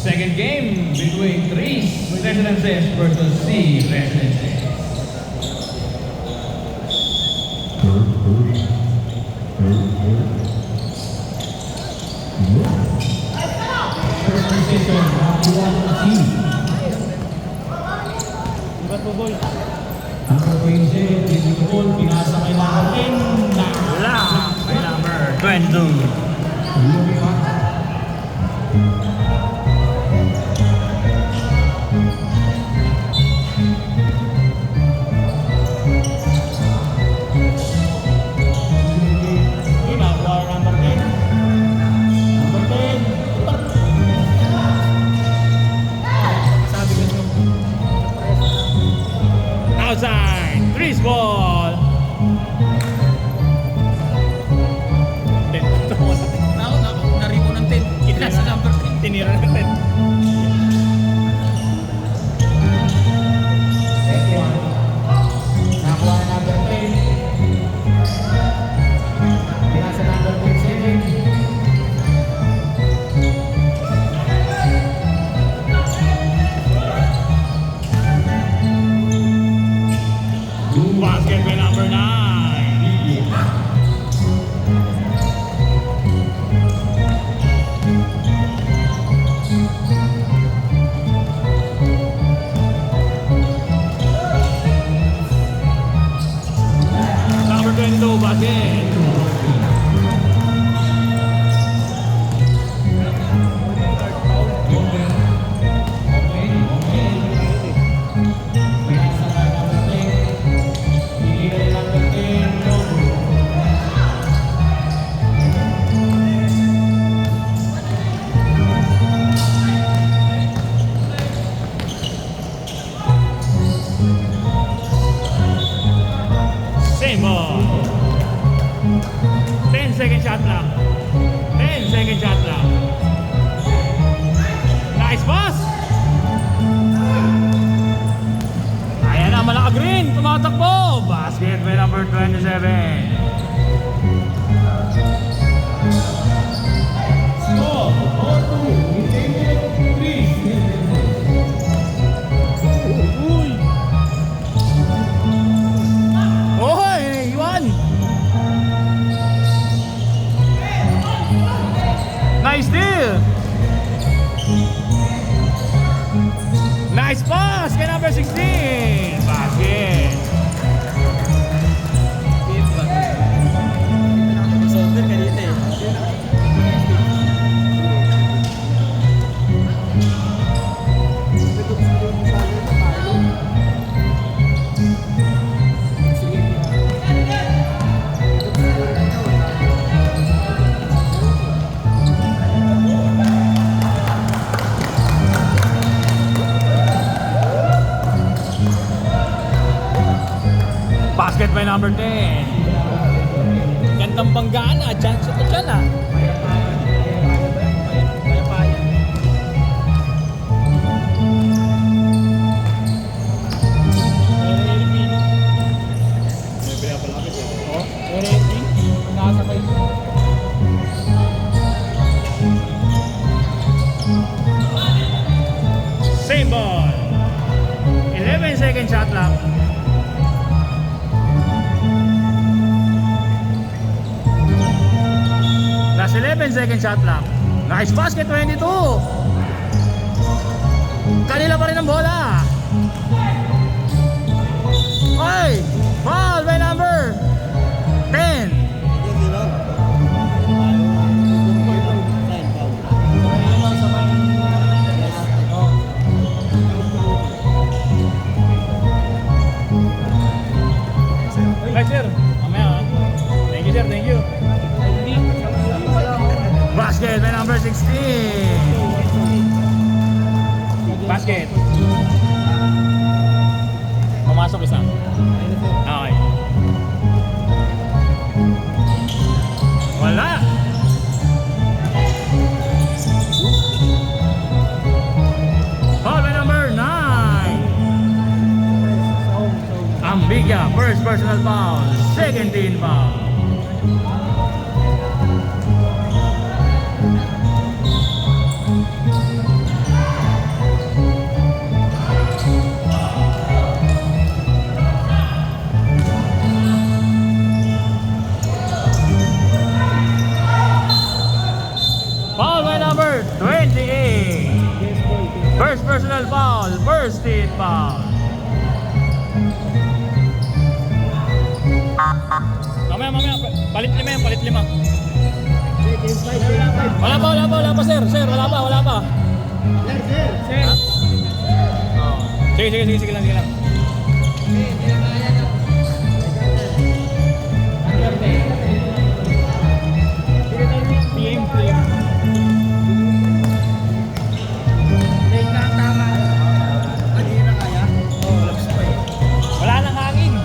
Second game between Tris Residences versus C Residences. First position, nakuha ng C. Ba't mo, boy? Ang province, Nicole, pinasa kay natin na Wala! May number 22. lumipat. Yun, nakuha ang number 10. Number 10. Sabi ko nyo. Outside! Chris ball! 10. Naribo ng 10. Kita sa number 10. Tinira ng 10. Nakuha ng number 10. Pinasa number 27. Basket by number 9. Number 22, basket. Same ball. 10-second shot lang. 10-second shot lang. Nice pass! Ayan na, Malaka Green. Tumatakbo. Basket by number 27. Score, 4-2. In favor of Tris Residences. Uy! Oy! Iwan! Nice steal! Nice pass kay number 16! Basket! Solver ka dito eh. Basket by number 10. Gandang banggaan ah. Chance ito dyan ah. Same ball. 11-second shot lang. Last 11-second shot lang. Nice basket, 22. Kanila pa rin ang bola. Ay! Foul by number 10. Right, sir. Mamaya. Thank you, sir. Thank you. Basket by number 16. Basket. Pumasok isa. Okay. Wala. Foul by number 9. Ambiga, first personal foul. Second team foul. personal foul. First team foul. Mamaya. Palit lima yan, palit lima. Wala pa, sir. Sir, wala pa. Sir. Oh. Sige lang. Wala nang hangin.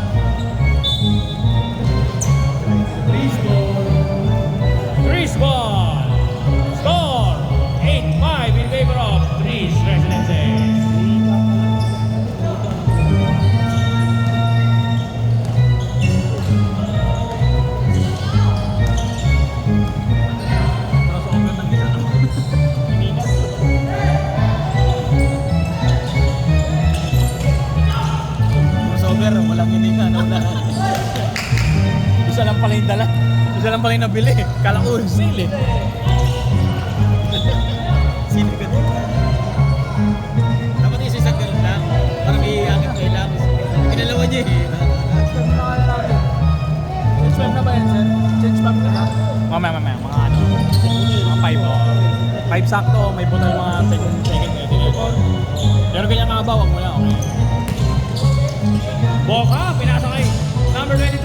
Chris ball. Score 8-5 in favor of Chris Residences. Crossover, walang hininga, wala. Isa lang pala yung dala. Isa lang pala yung nabili. Kala ko, sale eh. Sino ka din? Dapat yung isang ganun lang. Parang iangit ko ilang. Pinalawa niya eh. Change swap na ba yan, sir? Change swap na ba? Mamaya, mga ano. Mga 5 o. 5 sakto, may bunal mga second edit. Pero ganyan nga ba, wag mo lang, okay? Boka, pinasa kay number 22.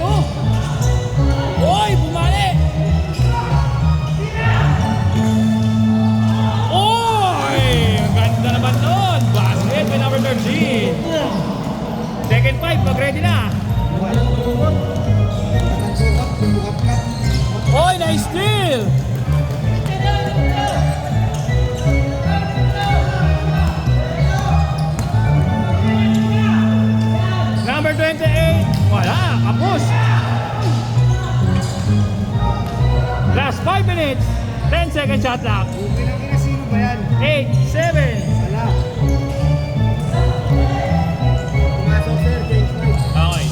Oy, bumali! Oy! Ang ganda naman nun! Basket by number 13. Second 5, mag-ready na. Oy, nice steal! Number 28, wala, kapos. Last 5 minutes, 10 second shot clock. Sino ba yan? 8, 7. Wala. Pumasok sir, James White. Okay.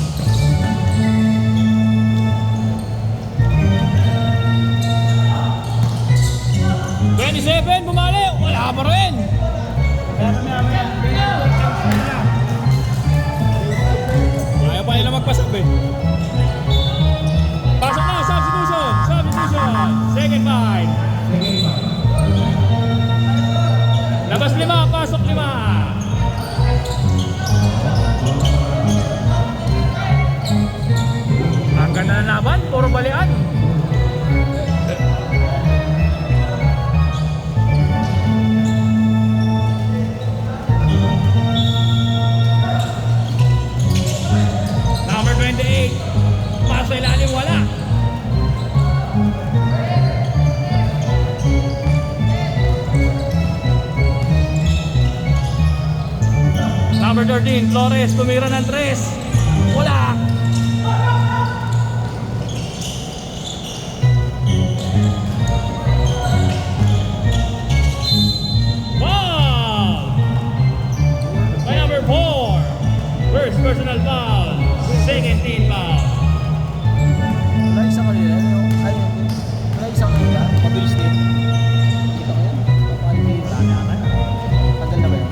Bumali, wala pa rin. Ayaw pa nila magpasok eh. Pasok na, substitution. Second 5. Labas 5, pasok 5. Ang ganda na laban, puro balian. Number 28, paso ilalim, wala. Number 13, Flores, tumira ng 3. Wala. Wow! By number 4, first personal foul, second team foul. Wala isang kanila, ay, wala isang kanila, mabilis din. Kita ko yan, tagal na ba yan?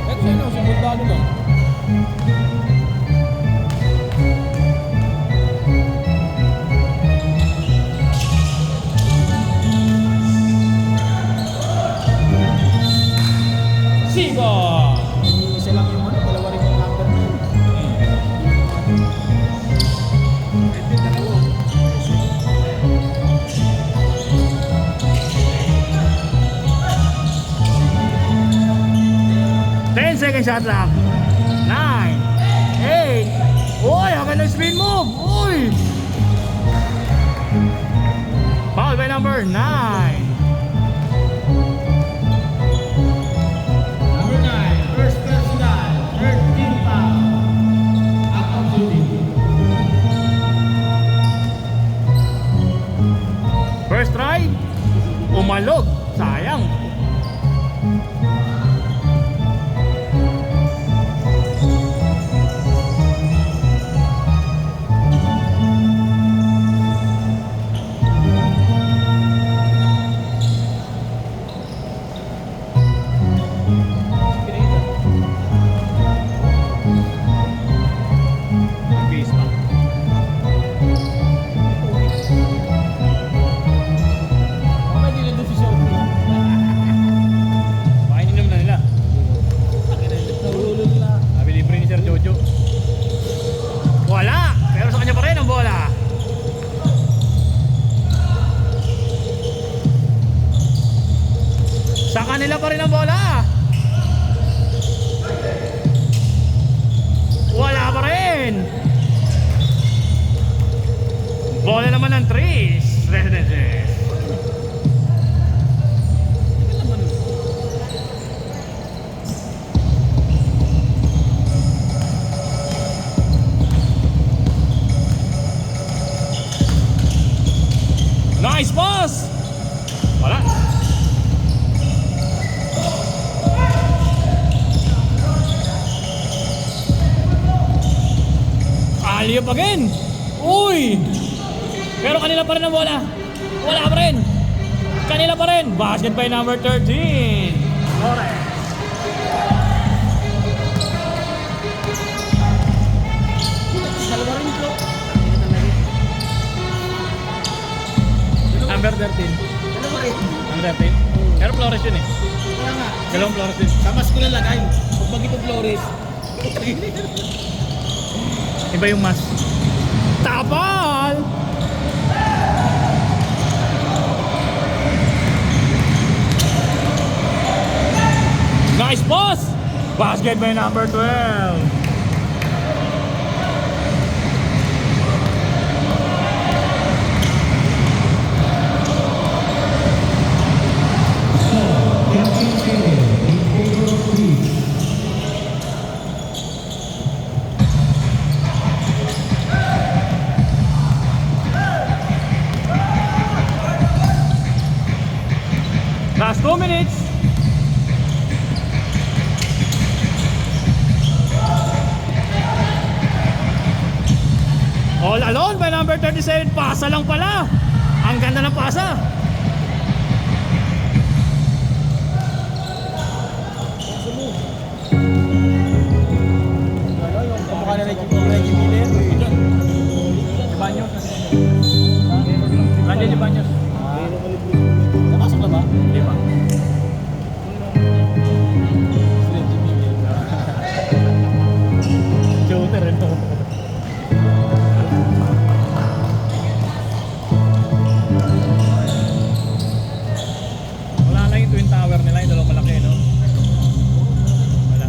Ito sa'yo, sunod lalo lang. Sigo! Isa lang yung dalawa rin yung number na yun. Ito yung dalawa. 10 second shot clock. 9, 8. Uy, ang ganda spin move. Uy! Foul by number 9. Number 9, first personal, third team foul. Out of shooting. First try, umalog. Sayang. Sa kanila pa rin ang bola. Wala pa rin. Bola naman ng Trees Residences. Nice pass! Wala. Alley-oop again! Uy! Pero kanila pa rin ang bola. Wala pa rin. Kanila pa rin. Basket by number 13. Correct. Dalawa rin ito. Number 13. Dalawa rin. Number 13. Pero Flores yun eh. Kaya nga. Dalawang Flores din. Sa mas ko nalagay. Huwag mag itong Flores. Iba yung mas. Tapal! Nice pass! Basket by number 12. Last 2 minutes. All alone by number 37. Pasa lang pala. Ang ganda ng pasa. Kamukha na Reggie Miller. Banyos. Nandiyan yung Banyos. Napasok na ba? Di ba? Reggie Miller. Shooter ito. Wala lang yung twin tower nila, yung dalawang malaki, no? Wala.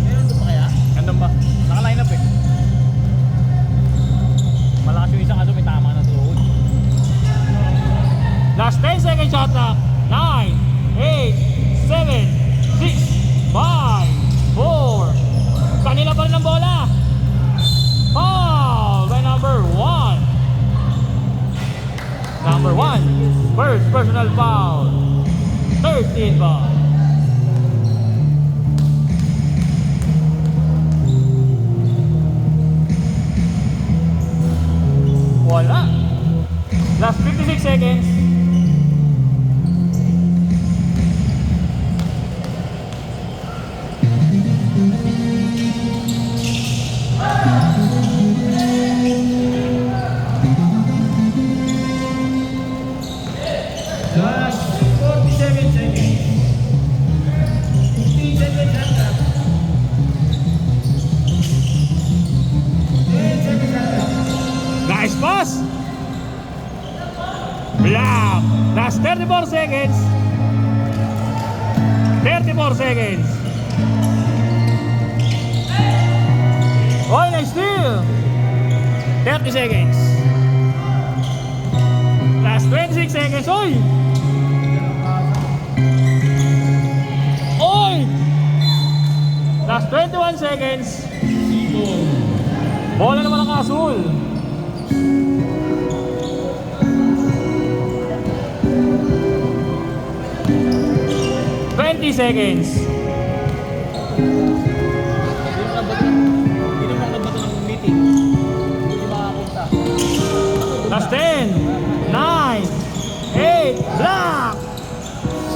Meron doon pa kaya? Gandang ba? Naka-line up eh. Malakas yung isang aso, may tama na tuhod. Last 10 seconds shot clock. 9, 8, 7, 6, 5, 4. Kanila pa rin ang bola. Foul by number 1. Number 1. First personal foul. 13 foul. Wala. Last 56 seconds. Last 47 seconds. 15 seconds after. 10 seconds after. Nice pass. Block. Last 34 seconds. 34 seconds. Oh, nice steal. 30 seconds. Last 26 seconds. Oy! Oy! Last 21 seconds. Bola naman ang Asul. Seconds. Hindi naman nabato ng meeting. Hindi makakunta. Last 10, 9, 8, block!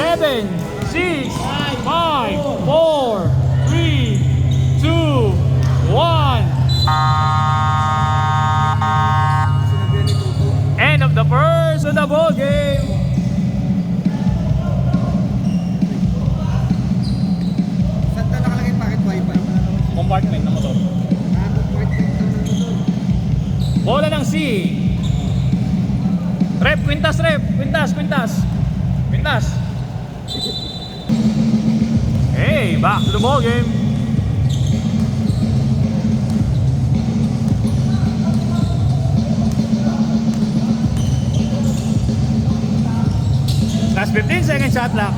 7, 6, 5, 4, 3, 2, 1. End of the first of the ball game. Saan na nakalagay packet wifi? Compartment ng motor. Compartment ng motor. Bola ng C. Rep, quintas, rep. Quintas, quintas. Quintas. Hey, back to the ball game. Last 15 seconds shot clock.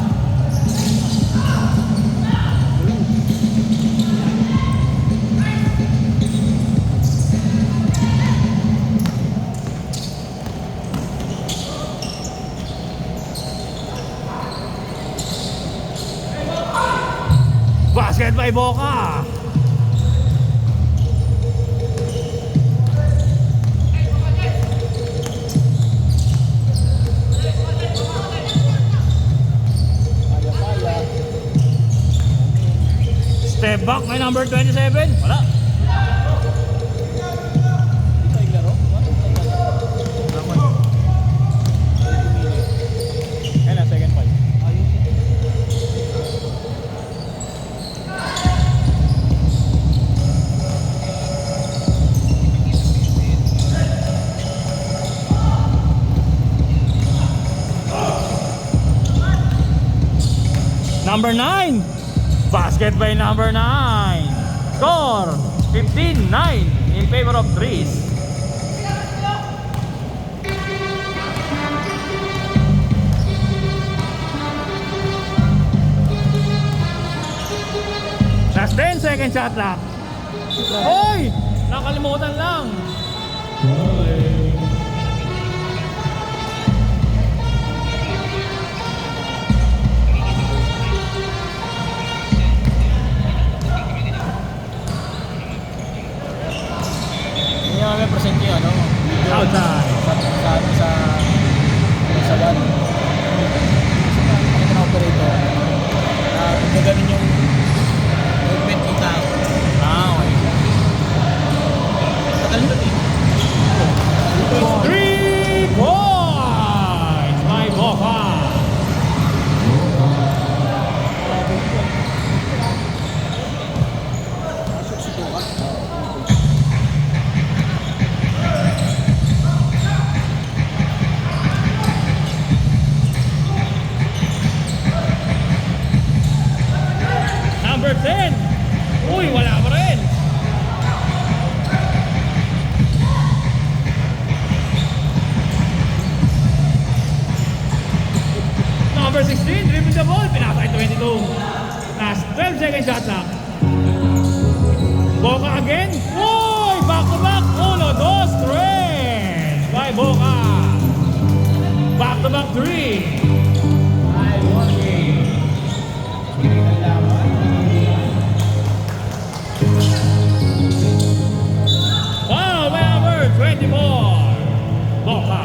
Basket by Boca. Step back by number 27. Wala. Kaya na, second five. Number 9. Basket by number 9. Score 15-9 in favor of threes. Last 10 second shot clock. Oy! Nakalimutan lang. Hindi namin present yung ano. Outside. Sa one. Kasi nakikita na operator. Kung gaganin yung movement ng tao. Okay. Tagal nun eh. 3 points by Boca. Number 10. Uy, wala pa rin. Number 16, dribbling the ball, pinasay 22. Last 12 seconds shot clock. Boca again. Uy, back to back. 1, 2, 3. By Boca. Back to back 3. Ay, warning. Foul by number 24. Boca.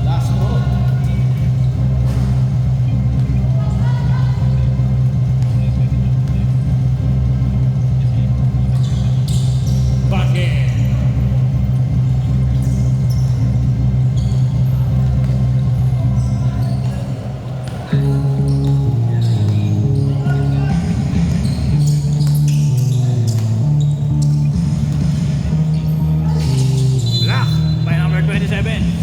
Last row. Basket. Black by number 27.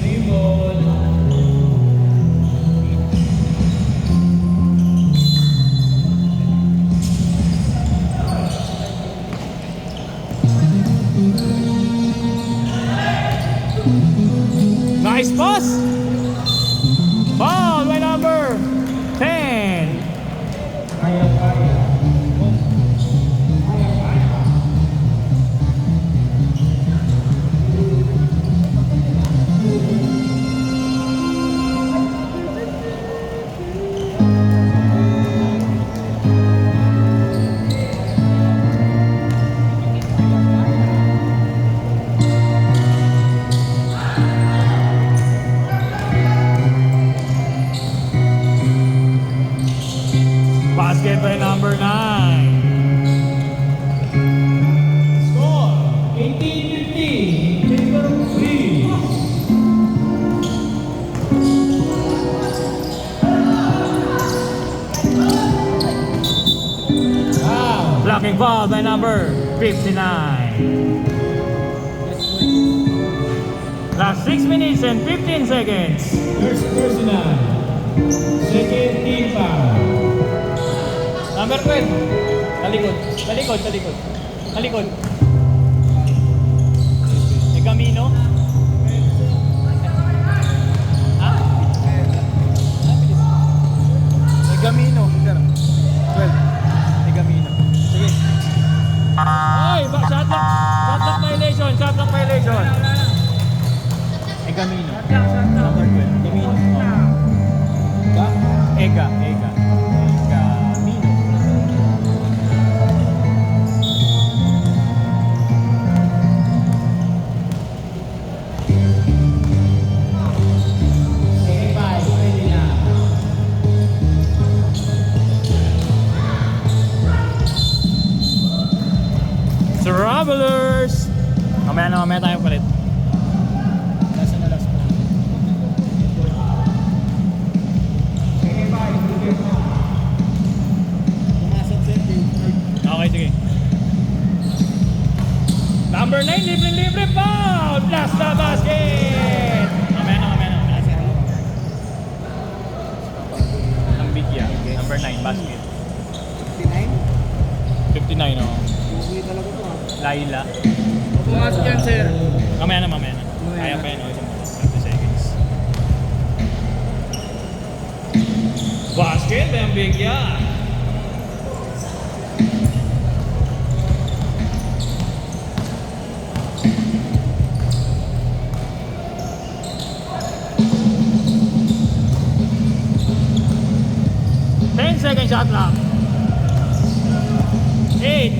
Nice pass. Foul by number 10. number 59. Last 6 minutes and 15 seconds. First personal. Second team foul. Number 12. Talikod. Talikod. Talikod. Talikod. Egamino. Ha? Egamino. Sir. 12. Egamino. Sige. Oy! Shot lock violation. Shot lock violation. Egamino. Number 12. Egamino. Ega. Egamino. Second five. Pwede na. Travelers! Mamaya tayo palit. Lasa na last pa. Second five. Pumasok sir. Okay, sige. Number 9, libre foul! Plus the basket! Mamaya na. Ang big yan. Number 9, basket. 59? 59, oh. Uwi talaga to ah. Laila. Pumasok yan sir. Mamaya na. Kaya pa yun, oh. 30 seconds. Basket, ang big yan. Second shot clock. 8,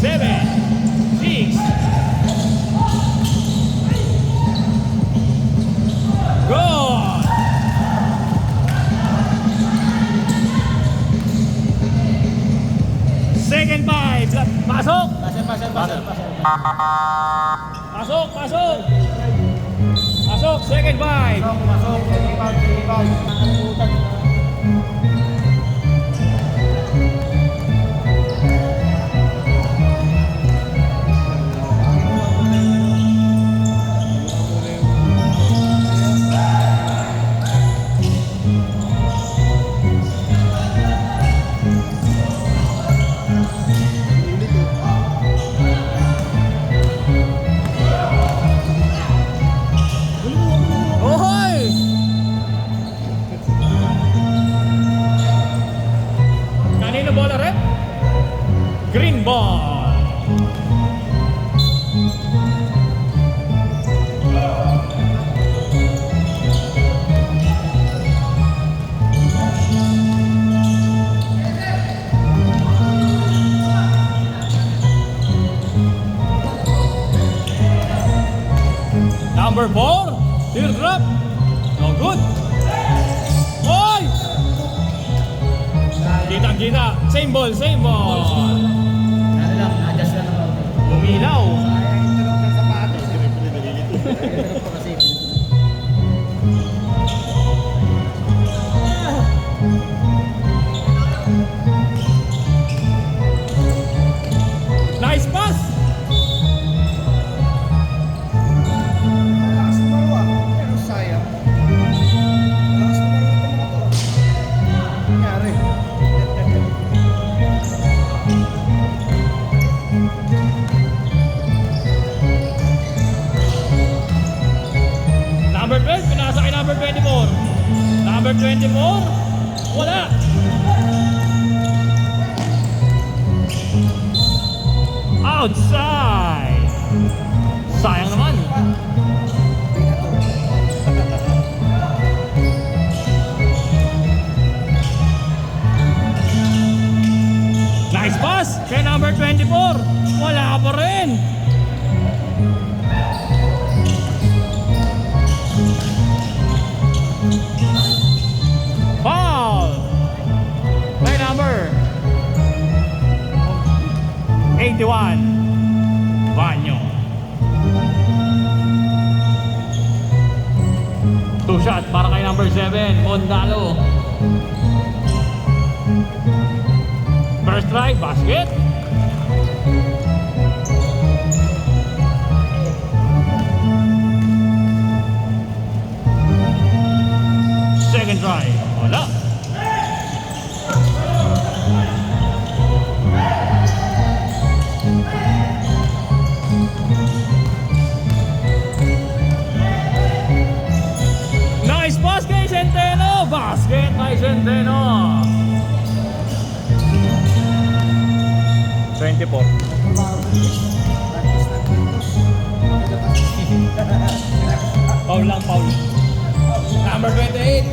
7, 6. Go! Second five. Pasok! Pasok. Pasok, second five. Pasok. Second foul. Ohoy! Kanino bola rin? Green ball. Number 4, teardrop. No good. Oy! Kita. Same ball. Ano lang, adjust lang ako. Umilaw. Sayang yung tulog ng sapatos. Tulog pa kasi. Nice pass. Lakas na mawa. Pero sayang. Lakas na mawa ito mga to. Nangyari. Number 12, pinasa kay number 24. Number 24, wala. Outside. Sayang naman. Nice pass kay number 24. Wala pa rin. Foul kay number 81. Banyo. 2 shot para kay number 7. Mondalo. First try, basket. 24. Foul lang, foul. Number 28.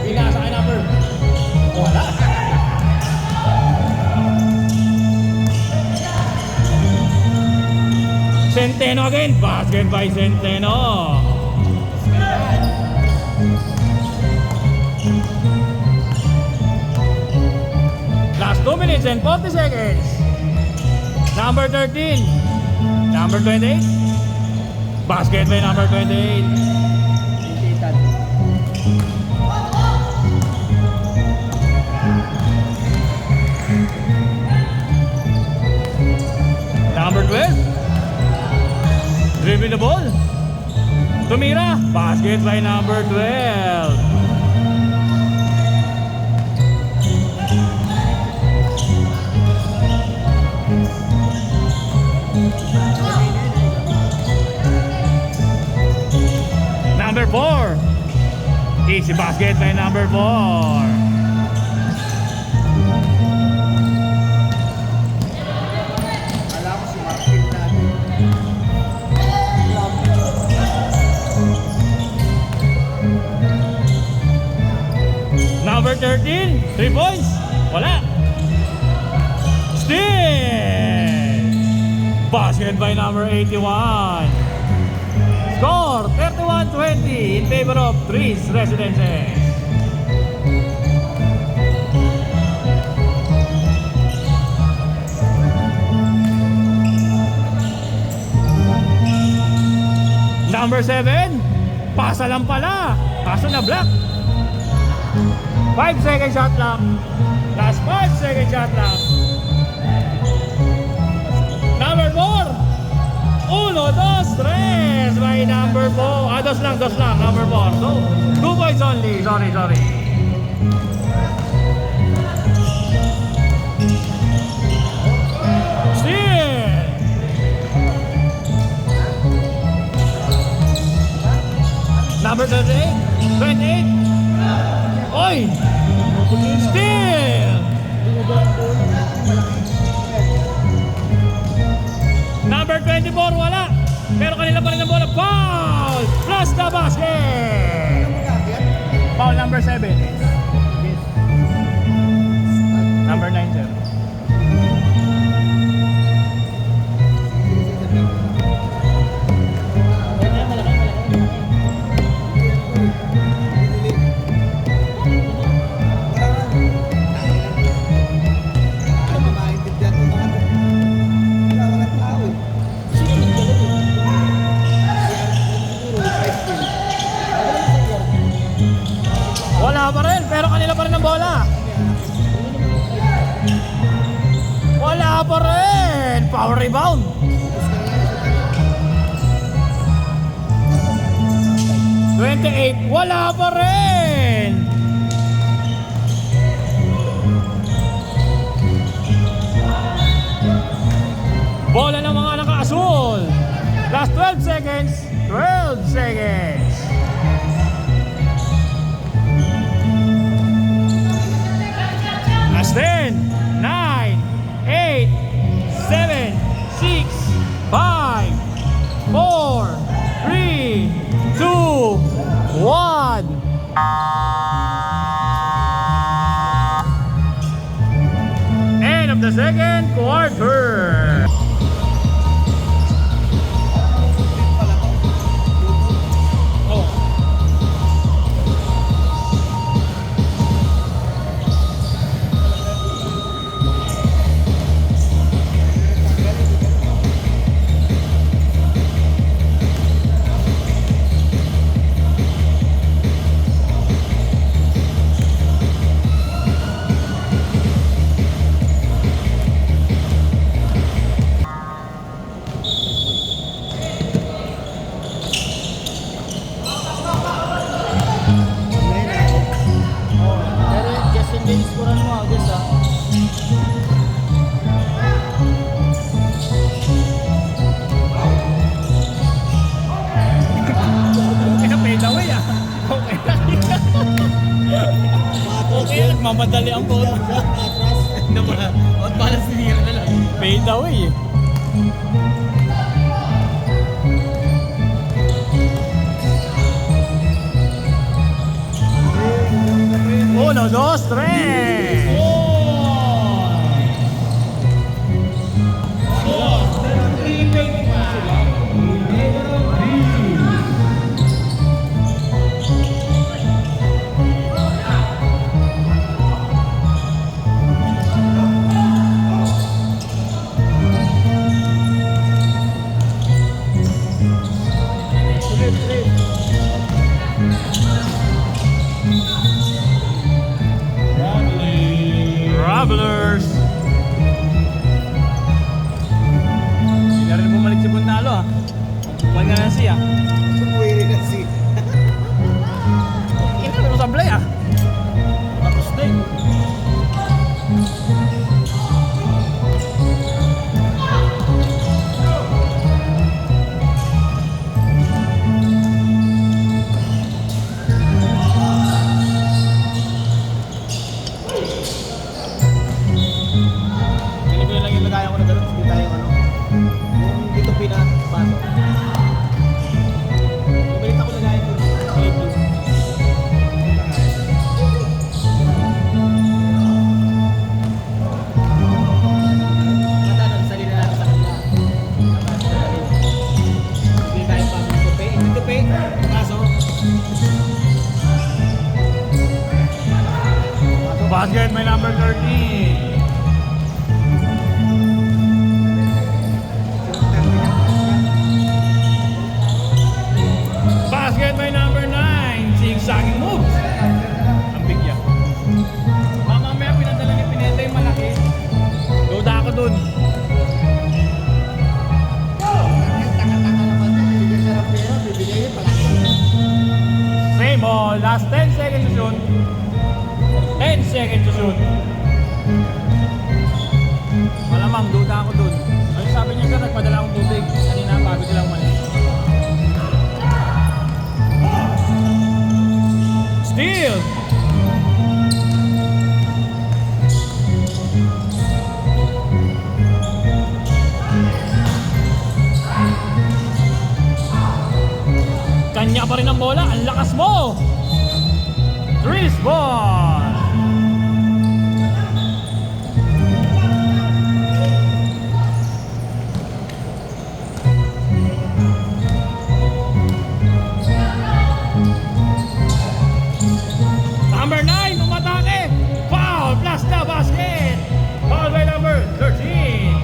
Pinasa kay number. Wala. Centeno again. Basket by Centeno. Last 2 minutes and 40 seconds. Number 13. Number 28. Basket by number 28. Number 12. Dribble the ball. Tumira. Basket by number 12. Number 4. Easy basket by number 4. Alam ko si Martin natin. Number 13, 3 points. Wala. Steal. Basket by number 81. Score 31-20 in favor of Trees Residences. Number 7, pasa lang pala. Kaso na block. 5 second shot lang. Last 5 second shot lang. Number 4. 1, 2, 3 by number 4. Dos lang. Number 4. So, 2 points only. Sorry. Steal. Number 28. 28. Oy! Steal! Number 24, wala. Pero kanila pa rin ang bola. Foul! Plus the basket! Foul number 7. Number 9, sir. Wala pa rin, pero kanila pa rin ang bola. Wala pa rin. Power rebound. Wala pa rin. Bola ng mga naka-asul. Last 12 seconds. 12 seconds. Last 10, 9, 8, 7, 6, 5, 4, 3, 2, 1. End of the second quarter. Oh. Pero just in case, kuran mo agad ah. Fade away ah. Okay lang. Nagmamadali ang bola. Naman, at balas sinira na lang. Lead the way eh. Uno, dos, tres. Travelers. Hindi na rin bumalik si Buntalo ha. Huwag na lang siya. Pwede kasi. Hindi na rin sa play ah. Tapos din. Pili ko lang yung lagayan ko na gano'n. Sige tayo ano. Yung dito pinapasok. Balik ako lagayan ko. Mata nun, salina natin sa kanila. Sige tayo pasok. Ito pe. Pasok. Basket may number 13. Basket by number 9. Zigzagging moves. Ang bigyan. Mamaya pinadala ni Pineda yung malaki. Duda ako dun. Same ball. Last 10 seconds to shoot. 10 seconds to shoot. Malamang, duda ako dun. Ano sabi niya sir, nagpadala akong tubig. Kanina bago silang mali. Steal! Kanya pa rin ang bola, ang lakas mo! Chris ball! Number 9, umatake! Foul! Plus the basket! Foul by number 13!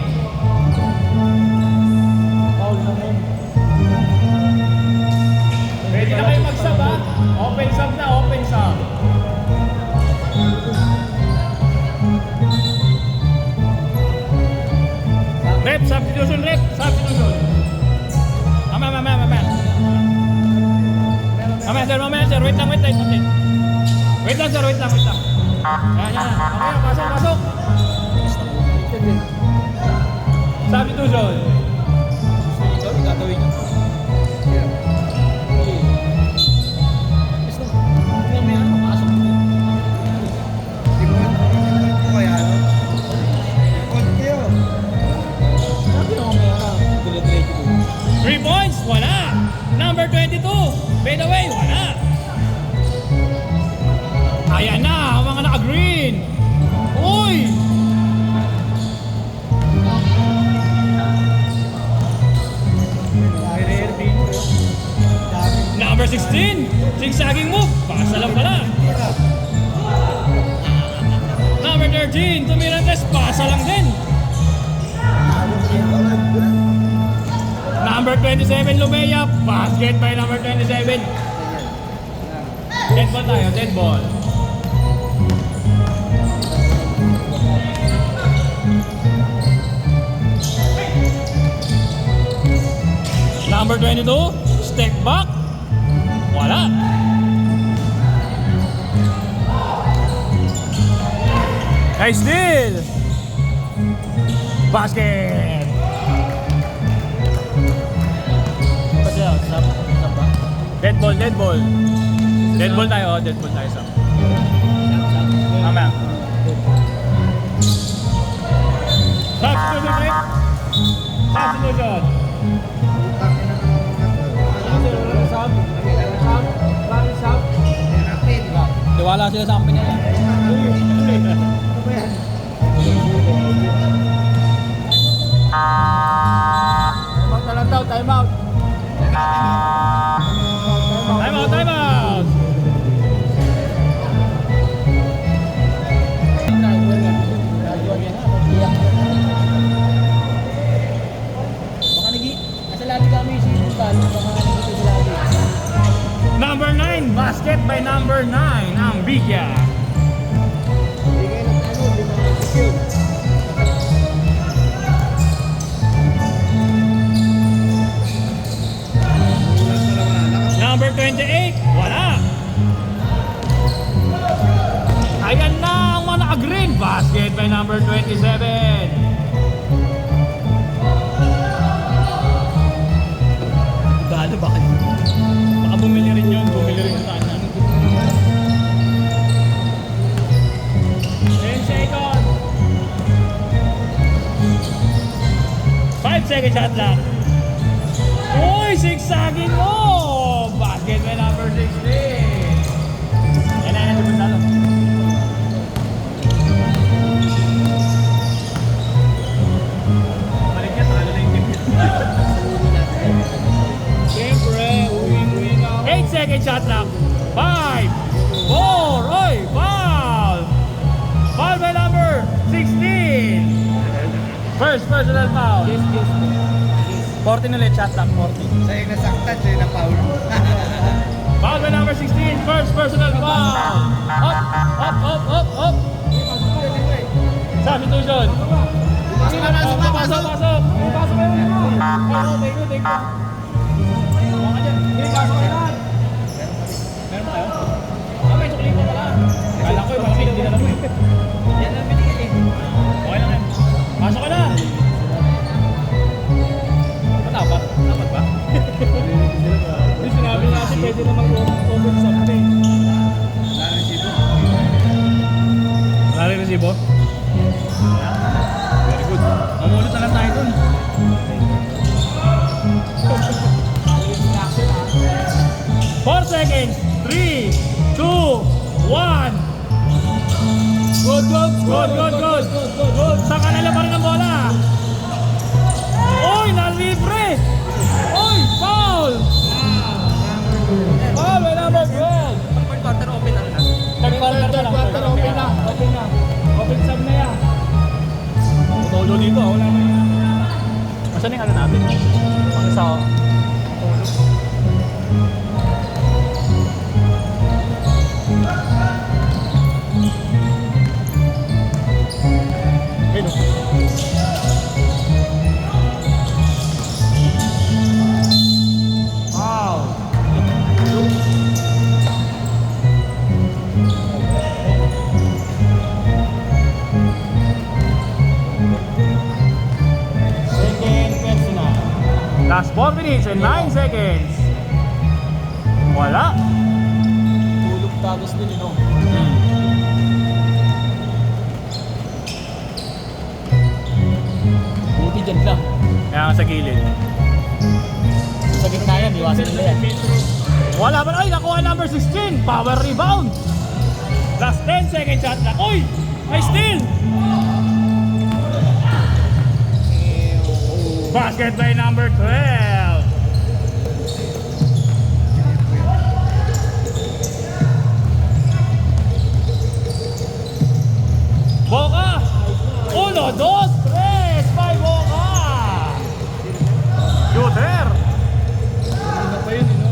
Foul naman. Ready na kayo mag-sub ha? Open sub na, open sub. Rep, substitution, rep, substitution. Mamaya. Mamaya, sir. Wait lang. Wait lang, sir. Yan. Okay, pasok. Substitution. Ikaw, gagawin niyo. Wala. Number 22. Fade away. Wala. Ayan na. Ang mga naka-green. Uy. Number 16. Zigzagging move. Pasa lang pala. Number 13. Tumirantes. Pasa lang din. Number 27, Lumea. Basket by number 27. Dead ball tayo, dead ball. Number 22, step back. Wala. Nice steal. Basket. Dead ball. Dead ball tayo, Sam. Mamaya. Substitution. Substitution. Tiwala sila sa ampin nila. Time out. Time out. Number 9, basket by number 9, ang Bigya. Number 28, wala. Ayan na ang mga naka-green, basket by number 27. Balo ba kayo? Baka bumili rin yun, bumili rin sa kanya. 10 seconds. 5 seconds shot lang. Uy, sigsagin mo! Basket by number 16. Yan na, si Gonzalo. Balik niya, talo na yung game. Siyempre, uwing-uwing ako. 8 second shot lang. 5, 4, oy, foul! Foul by number 16. First personal foul. 40 ulit, shot lang, 40. Sa'yo nasaktan, sa'yo na foul. Foul by number 16, first personal foul. Up. Substitution. Pasok. Pasok kayo. Take ko. Huwag ka dyan. Pasok kayo lahat. Meron ba kayo? May sukling ko pala. Kala ko yung mga hindi na lang eh. Yan lang binigay eh. Okay lang yan. Pasok ka na. Dapat ba? Hindi sinabi natin pwede na mag-open something. Lari resibo? Very good. Mamulot na lang tayo dun. 4 seconds. 3, 2, 1. Good. Sa kanila pa rin ang bola. Oy, nalibre! Oy, foul! Foul by number 12. Quarter open na rin na. Quarter open na. Open sub na yan. Tulo dito, wala na yan. Masan yung ano natin? Ang isa ko. Last 4 minutes and 9 seconds. Wala. Tulog tagos din yun, no? Buti dyan lang. Kaya nga sa gilid. Sa gitna yan, iwasan nila yan. Wala ba? Ay, nakuha number 16. Power rebound. Last 10 seconds shot lang. Uy! May steal! Basket by number 12. Boca! 1, 2, 3! By Boca! Shooter! Ano pa yun, no?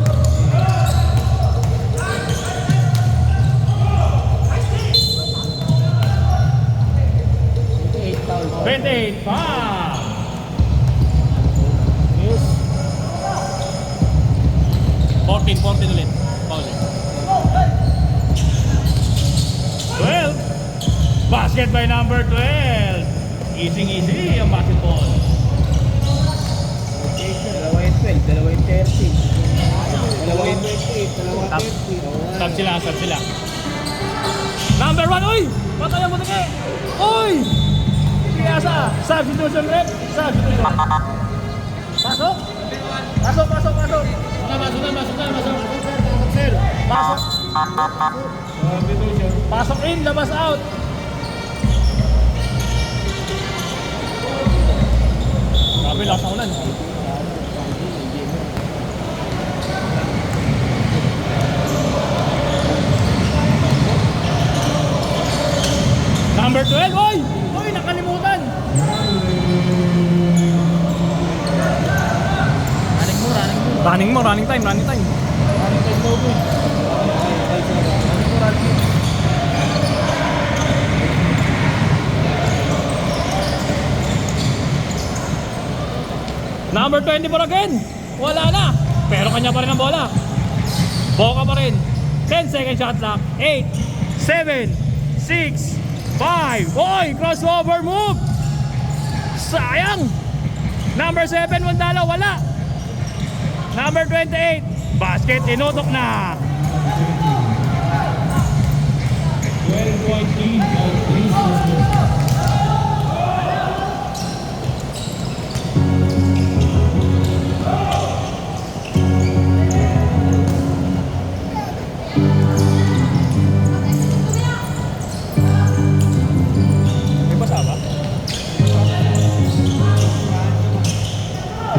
28 pa! Yes. 14 ulit. Paul. 12. Basket by number 12. Easy ang basketball. Dalawa yung 12, dalawa yung 30. Dalawa yung 28, dalawa Tap. 30. Sub sila. Number 1, uy! Patayan mo tingin! Uy! Kaya nasa substitution rep. Substitution. Pasok. Pasok, pasok, pasok. Pasok. Pasok in, labas out. Grabe, lakas ng ulan. Number 12, oy! Oy, nakalimutan! Running mo, running time, running time. Number 24 again. Wala na. Pero kanya pa rin ang bola. Boka pa rin. 10 second shot clock. 8, 7, 6, 5. Oy, crossover move. Sayang. Number 7, Wandala, wala. Number 28, basket, tinutok na. 12-point lead of Grizzlies. May basa ba?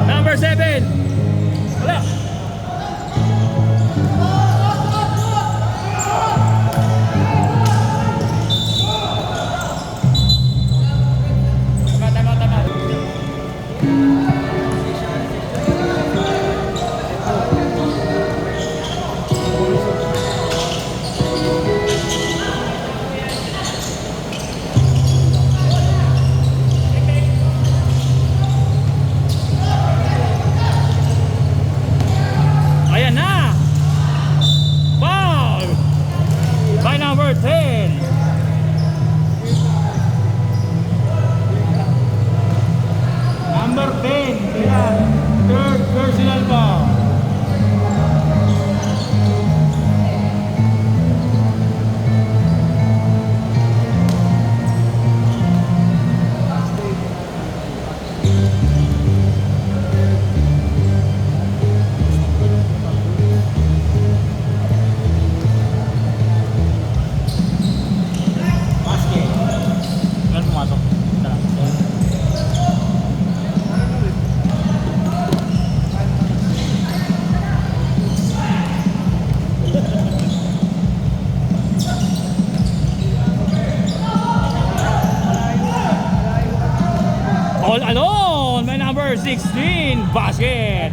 Number 7. Wala. Ayan na. Foul by number 10. Number 10, kaya third personal foul. Yan pumasok. All alone by number 16, basket.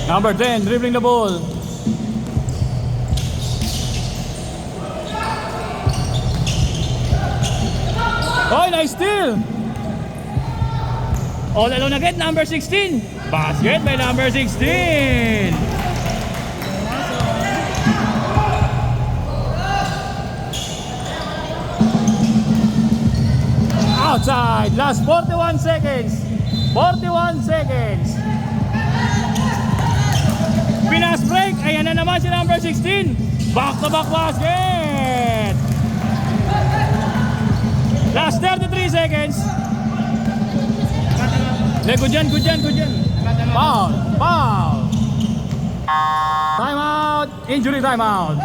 Number 10, dribbling the ball. Oh, nice steal. All alone again, number 16. Basket by number 16. Outside, last 41 seconds. 41 seconds. Pinas break, ayan na naman si number 16. Back to back basket. Last 33 seconds. Good dyan, good dyan, good dyan. Foul, foul. Timeout, injury timeout.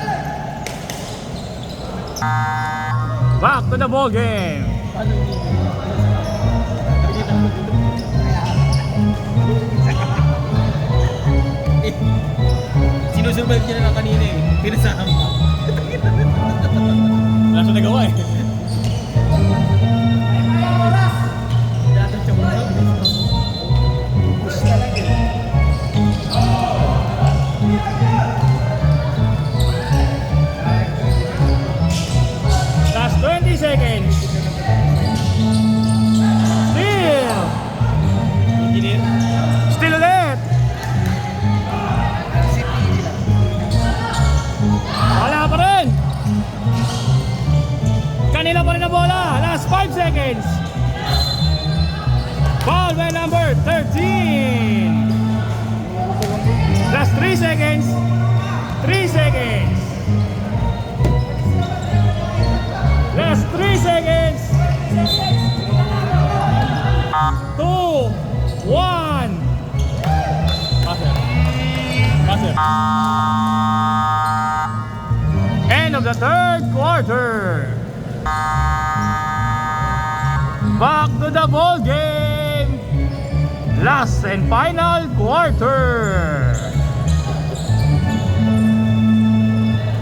Back to the ball game. Sinusurvive niya na lang kanina eh. Pinasahan mo. Wala siya nagawa eh. Dapat siya muna. Last 20 seconds. Still. Engineer. Still ulit. Wala pa rin. Kanila pa rin ang bola. Last 5 seconds. Foul by number 13. Last 3 seconds. 3 seconds. 2, 1. Passer. Passer. End of the third quarter. Back to the ball game. Last and final quarter.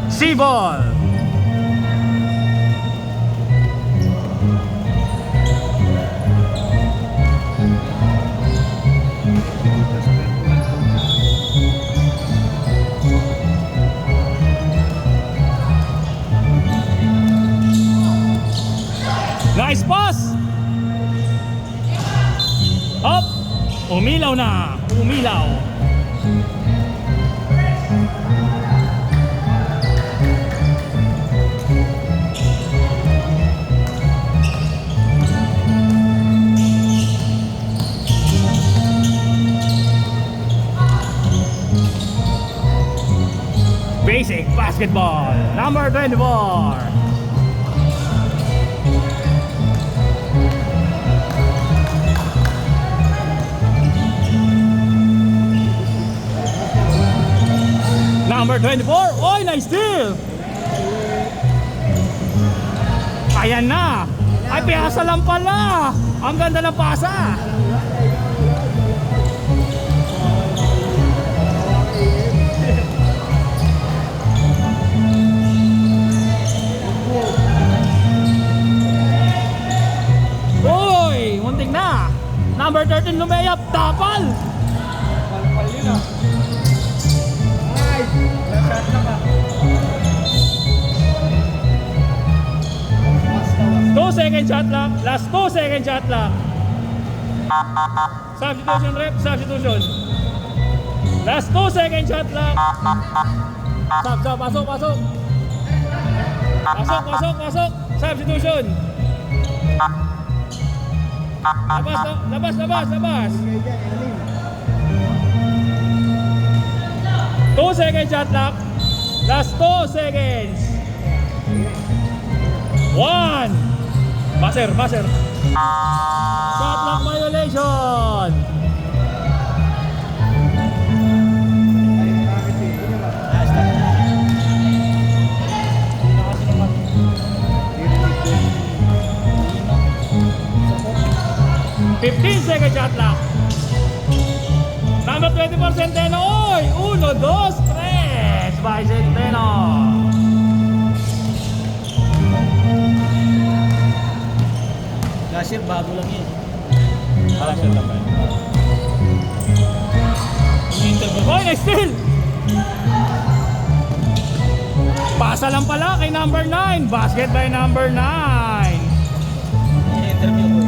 C-ball. Nice pass. Up. Umilaw na. Umilaw. Basic basketball. Number 24. Number 24, oy, nice steal! Ayan na! Ay, piyasa lang pala! Ang ganda ng pasa! Oy, muntik na! Number 13, lumayap, tapal! Palpal yun ah. Nice! Last shot na ka. 2 second shot lang. Last 2 second shot lang. Substitution rep, substitution. Last 2 second shot lang. Pasok, pasok, pasok. Pasok, pasok, pasok. Substitution. Labas, labas, labas, labas. 2 second shot clock. Last 2 seconds. 1. Buzzer, buzzer. Shot clock violation. Last time. 15 second shot clock. Number 24 Centeno. Oy, 1, 2, 3 by Centeno. Last year, bago lang yun. Last year lang ba yun? Oy, nice steal! Pasa lang pala kay number 9. Basket by number 9. Interview ko.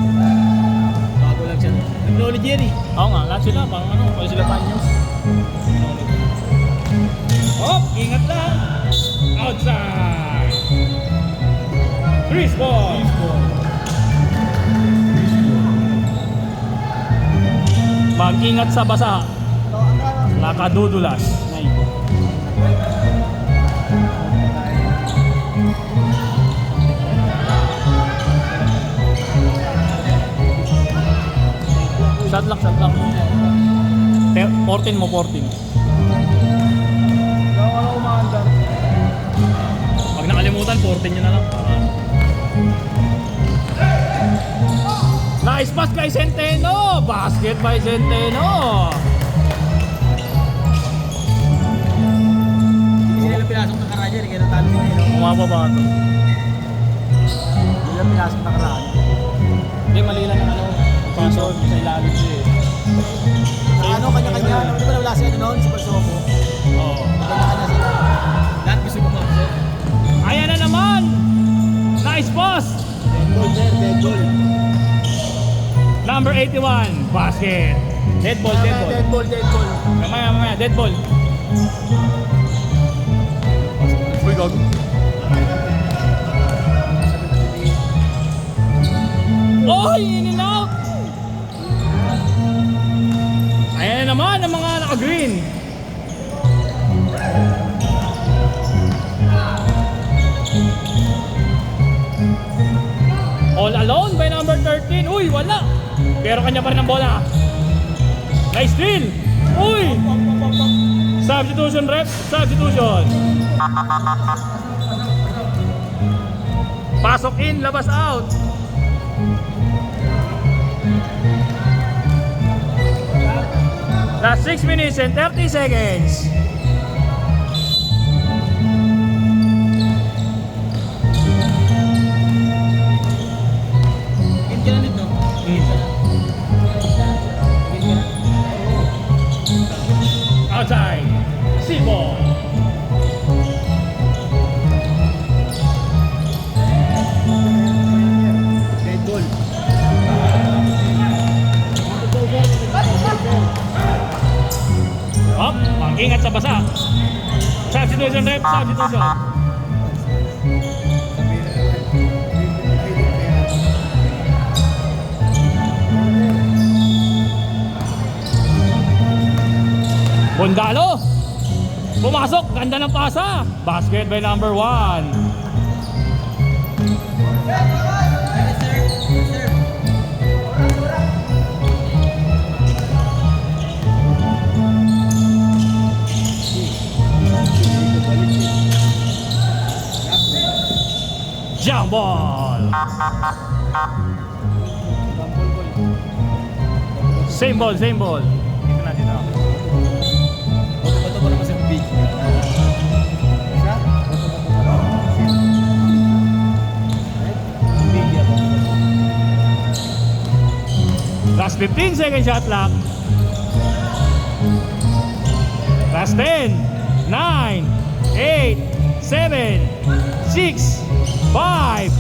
Bago lang siya. Acknowledge yan eh. Oo nga, lahat sila. Parang ano, kaya sila Panyos. Hop, ingat lang. Outside. 3 ball. Mag-ingat sa basa. Nakadudulas. Shot lock, shot lock. 14 mo, 14. Gawang ano umaandar. Pag nakalimutan, 14 nyo na lang. Nice pass kay Centeno! Basket by Centeno! Hindi sila pinasok ng karanya. Kaya natalo sila yun. Bumababa ito. Hindi sila pinasok ng karanya. Hindi, mali lang ang ano. Pasok sa ilalim siya eh. Sa ano, kanya-kanya. Di ba wala siya noon? Super Somo. Oo. Kanya-kanya sila. Lahat gusto bumapasok. Ayan na naman! Nice pass! Dead goal there, dead goal. Number 81, basket. Dead ball, dead ball. Dead ball, dead ball. Mamaya, mamaya, dead ball. Uy, gago. Oy, in and out! Ayan na naman ang mga naka-green. All alone by number 13. Uy, wala. pero kanya pa rin ang bola. Nice steal! Uy! Substitution ref, substitution. Pasok in, labas out. Last 6 minutes and 30 seconds. Hit ka na nito. Hit ka na. Outside. Simo. Red ball. Up, mag-ingat sa basa. Substitution rep, substitution. Bundalo. Pumasok, ganda ng pasa. Basket by number 1. Jump ball. Same ball, same ball. Dito na, dito. Bato mo naman sa bibig. Last 15 second shot clock. Last 10, 9, 8, 7, 6, 5.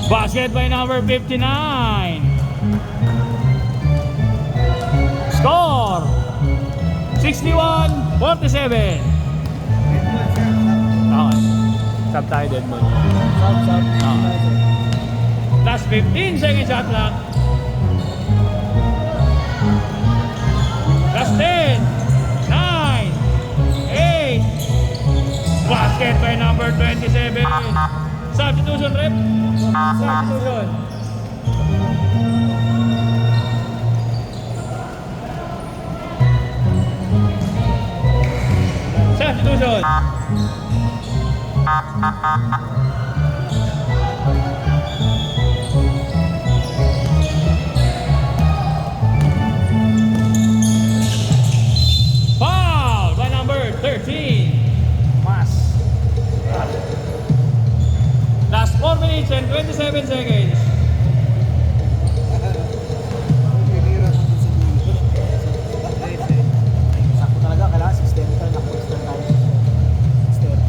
Basket by number 59. Score 61-47. Okay. Sub tayo din mo. Sub. Last 15 second shot clock. Last 10, 9, 8. Basket by number 27. Substitution rep. Substitution. Substitution. Foul by number 13. Mas. Last 4 minutes and 27 seconds. Sakto talaga, kailangan 6-10 tayo, nakapag-start tayo. 6-10.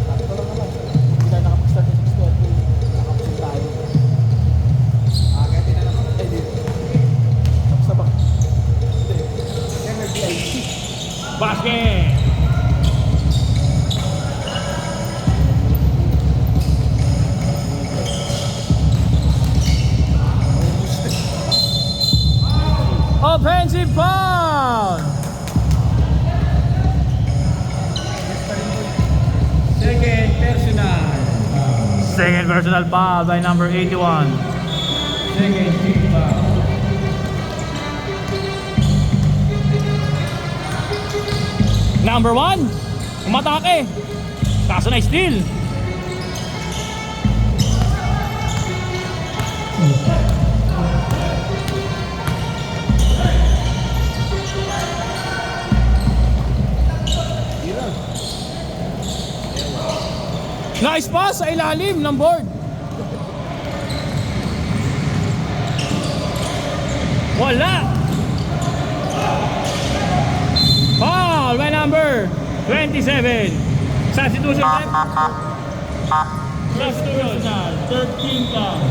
Sakto lang naman. Hindi tayo nakapag-start ng 6-10, nakapag-start tayo. Kaya tinanong ko tayo dito. Tapos na ba? Hindi. Basket. Offensive foul. Second personal. Second personal foul by number 81. Second team foul. Number 1, umatake. Kaso na steal. Nice pass sa ilalim ng board. Wala. Foul by number 27. Substitution rep. Substitution. 13 foul.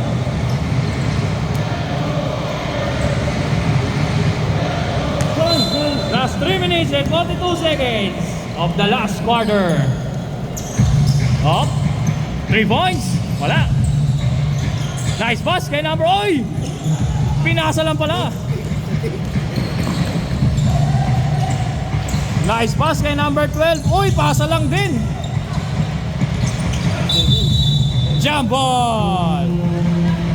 minutes and 42 seconds of the last quarter. Up. 3 points. Wala. Nice pass kay number... Oy! Pinasa lang pala. Nice pass kay number 12. Uy, pasa lang din. Jump ball.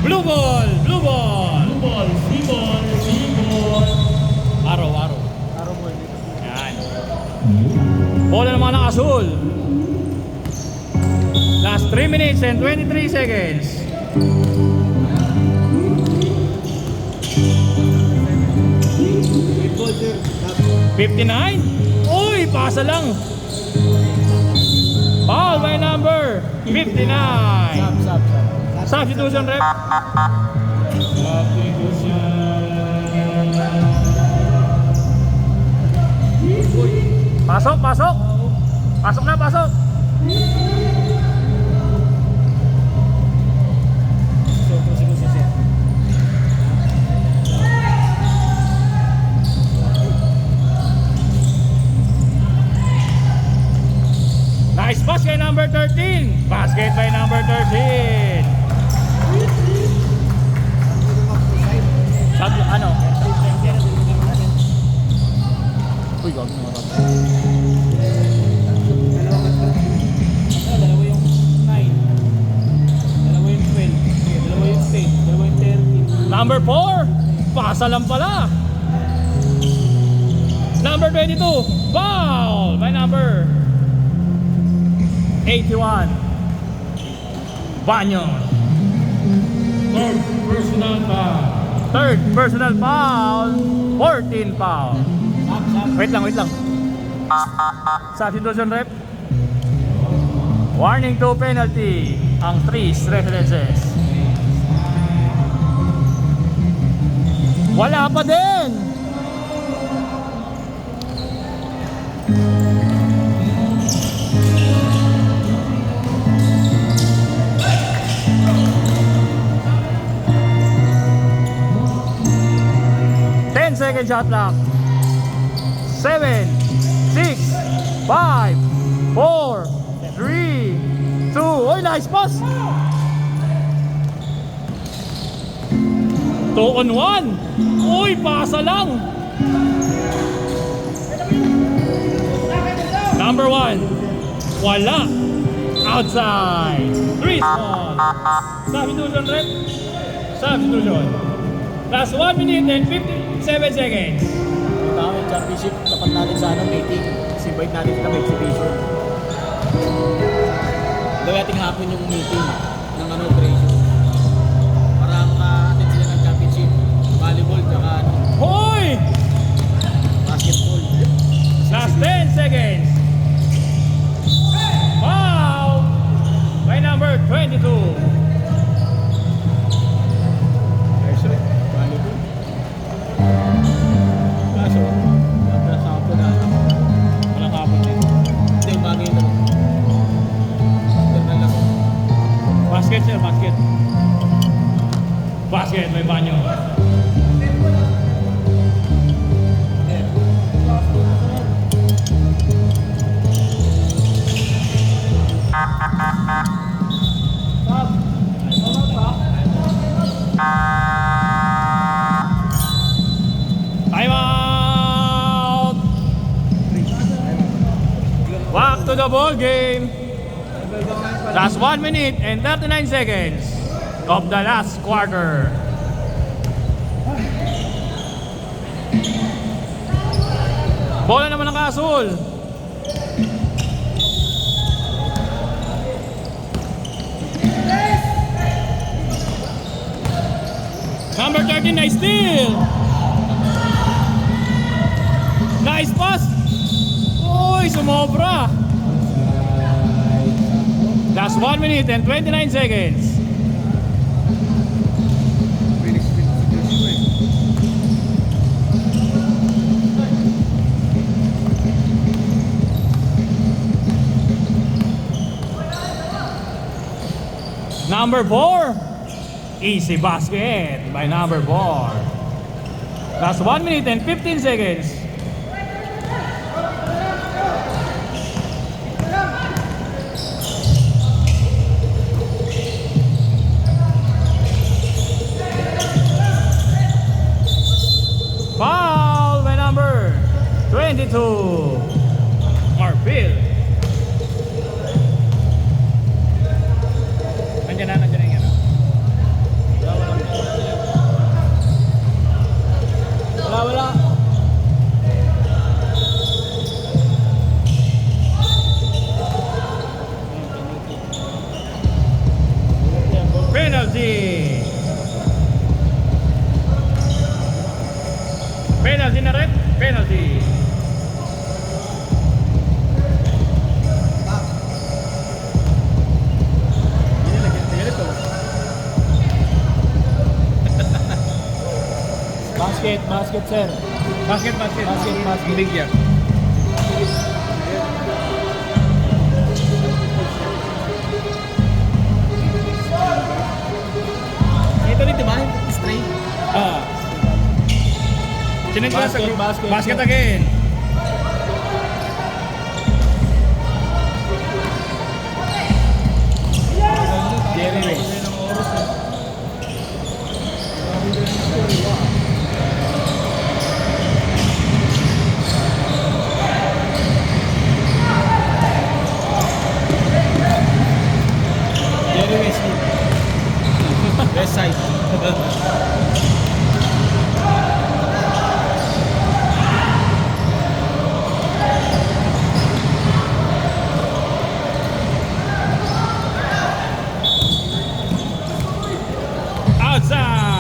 Blue ball. Blue ball. Blue ball, C-ball, C-ball. Araw, araw. Araw mo dito. Yan. Bola naman ng Azul. Last 3 minutes and 23 seconds. Ball, sir. 59. Uy, pasa lang. Foul by number 59. Sub. Substitution rep. Pasok, pasok. Pasok na, pasok. Nice pass kay number 13. Basket by number 13. Sabi, ano? Uy, gawag na mga Dalawa yung 9. Dalawa yung 12. Dalawa yung 10. Dalawa yung 13. Number 4. Pasa lang pala. Number 22. Foul by number 81. Banyo. Third personal foul. Third personal foul. 14 foul. Wait lang. Substitution rep. Warning to penalty. Ang 3 Residences. Wala pa din. Second shot clock. 7, 6, 5, 4, 3, 2. Oy, nice pass. 2 on 1. Uy, pasa lang. Number 1. Wala. Outside. 3 small. Substitution rep. Substitution. Last 1 minute and 57 seconds. Tama yung championship. Tapat natin sa meeting. Kasi invite natin sila may exhibition. Gawin natin hapon yung meeting ng operation. Para maka-attend sila ng championship. Volleyball, tsaka Hoy! basketball. Last 10 seconds. Foul by number 22. Volleyball. Kaso, nasa ako na. Walang kapon din. Hindi, bagay na. Internal ako. Basket sir, basket. Basket, may banyo. Time out! Back to the ball game. Last 1 minute and 39 seconds of the last quarter. Bola naman ng Kasul. Number 13, nice steal. Nice pass. Uy, sumobra. Last 1 minute and 29 seconds. Number 4. Easy basket by number 4. Last 1 minute and 15 seconds. to Marfil. Nandiyan na yung ano. Wala. Penalty! Penalty na rin? Penalty! Basket, sir. Basket. Bigyan. Ito rin, di ba? Straight. Ah. Sinigla sa group. Basket. Basket again. Jerry Reyes. Jerry Wesley. West side. Outside!